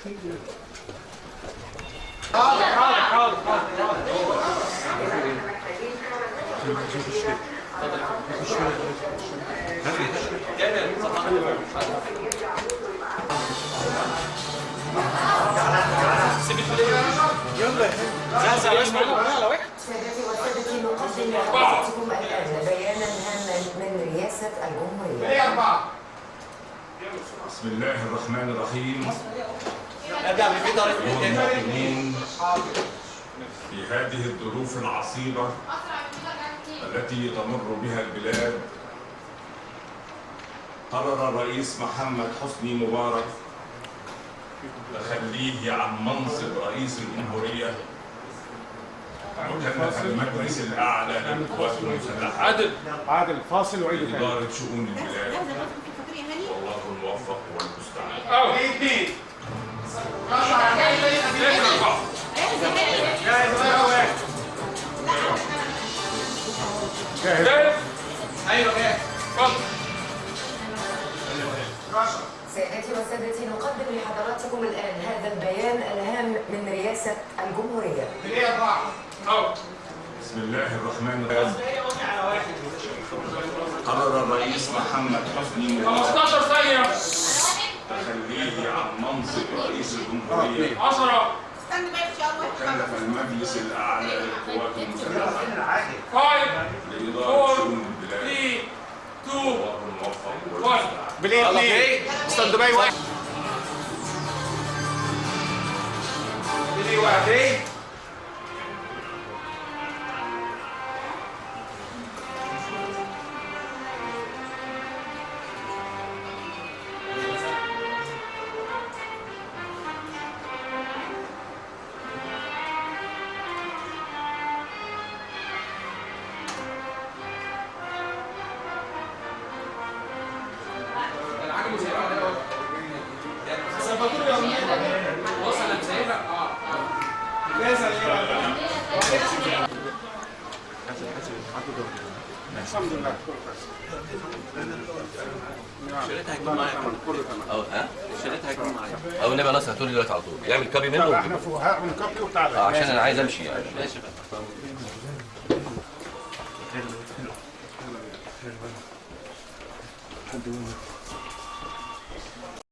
سادتي وسادتي نقدم لحضراتكم الآن بيانا هاما من رئاسة الجمهورية. بسم الله الرحمن الرحيم. المواطنين في هذه الظروف العصيبة التي تمر بها البلاد، قرر الرئيس محمد حسني مبارك تخليه عن منصب رئيس الجمهورية وكلف المجلس الأعلى للقوات المسلحة عادل فاصل وعيد إدارة شؤون البلاد، والله الموفق والمستعان. جاهز؟ ايوه جاهز. سادتي وسادتي نقدم لحضراتكم الآن هذا البيان الهام من رئاسة الجمهورية. بسم الله الرحمن الرحيم. قرر الرئيس محمد حسني مبارك 15 ثانية تخليه عن منصب رئيس الجمهورية 10 وكلف المجلس الأعلى للقوات المسلحة 5 لإدارة شؤون البلاد، 3 2 والله الموفق والمستعان. بالاثنين استاذ دبي واحد. الحمد لله شريتها هيكون معايا او شريتها هيكون معايا او النبي ناصر هتقولي دلوقتي على طول يعمل كابي منه احنا فوهاء من كابي وبتاع عشان انا عايز امشي يعني. ماشي.